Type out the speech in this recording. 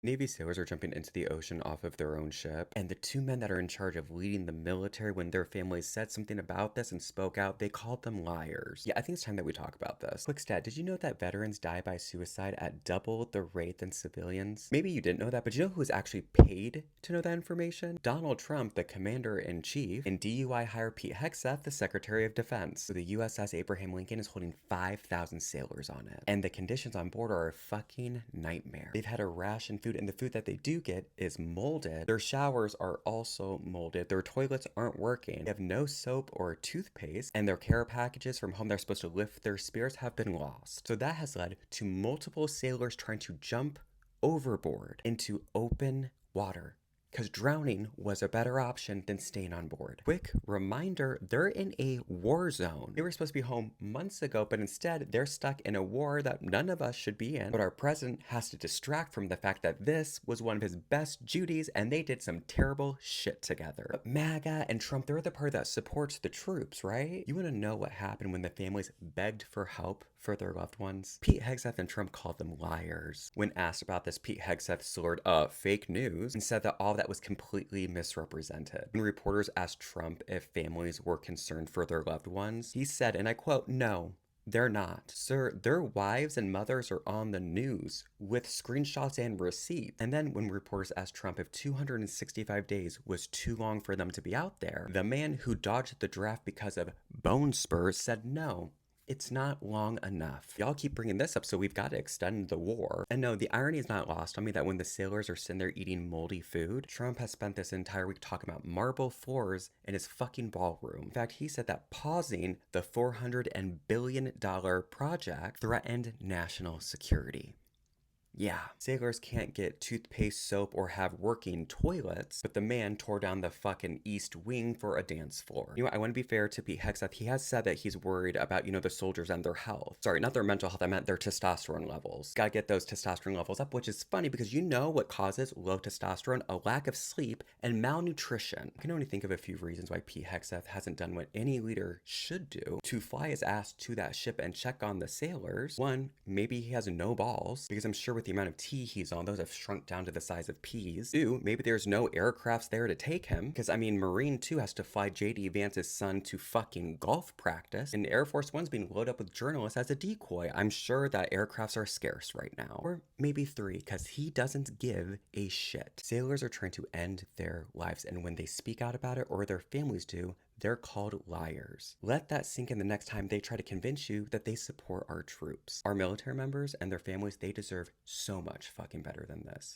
Navy sailors are jumping into the ocean off of their own ship, and the two men that are in charge of leading the military, when their families said something about this and spoke out, they called them liars. Yeah, I think it's time that we talk about this. Quick stat, did you know that veterans die by suicide at double the rate than civilians? Maybe you didn't know that, but you know who was actually paid to know that information? Donald Trump, the commander-in-chief, and DUI hire Pete Hegseth, the Secretary of Defense. So the USS Abraham Lincoln is holding 5,000 sailors on it, and the conditions on board are a fucking nightmare. They've had to ration food, and the food that they do get is molded. Their showers are also molded. Their toilets aren't working. They have no soap or toothpaste, and their care packages from home they're supposed to lift their spirits have been lost. So that has led to multiple sailors trying to jump overboard into open water, because drowning was a better option than staying on board. Quick reminder, they're in a war zone. They were supposed to be home months ago, but instead they're stuck in a war that none of us should be in. But our president has to distract from the fact that this was one of his best duties and they did some terrible shit together. But MAGA and Trump, they're the party that supports the troops, right? You want to know what happened when the families begged for help for their loved ones? Pete Hegseth and Trump called them liars. When asked about this, Pete Hegseth slurred fake news and said that all that was completely misrepresented. When reporters asked Trump if families were concerned for their loved ones, he said, and I quote, "No, they're not. Sir, their wives and mothers are on the news with screenshots and receipts." And then when reporters asked Trump if 265 days was too long for them to be out there, the man who dodged the draft because of bone spurs said no. It's not long enough. Y'all keep bringing this up, so we've got to extend the war. And no, the irony is not lost on me that when the sailors are sitting there eating moldy food, Trump has spent this entire week talking about marble floors in his fucking ballroom. In fact, he said that pausing the $400 billion project threatened national security. Yeah, sailors can't get toothpaste, soap, or have working toilets, but the man tore down the fucking East Wing for a dance floor. You know what, I want to be fair to Pete Hegseth. He has said that he's worried about, the soldiers and their health. Sorry, not their mental health, I meant their testosterone levels. Gotta get those testosterone levels up, which is funny because you know what causes low testosterone? A lack of sleep and malnutrition. I can only think of a few reasons why Pete Hegseth hasn't done what any leader should do, to fly his ass to that ship and check on the sailors. One, maybe he has no balls, because I'm sure with the amount of tea he's on, those have shrunk down to the size of peas. Two, maybe there's no aircrafts there to take him, because Marine 2 has to fly JD Vance's son to fucking golf practice, and Air Force One's being loaded up with journalists as a decoy. I'm sure that aircrafts are scarce right now. Or maybe three, because he doesn't give a shit. Sailors are trying to end their lives, and when they speak out about it, or their families do, they're called liars. Let that sink in the next time they try to convince you that they support our troops. Our military members and their families, they deserve so much fucking better than this.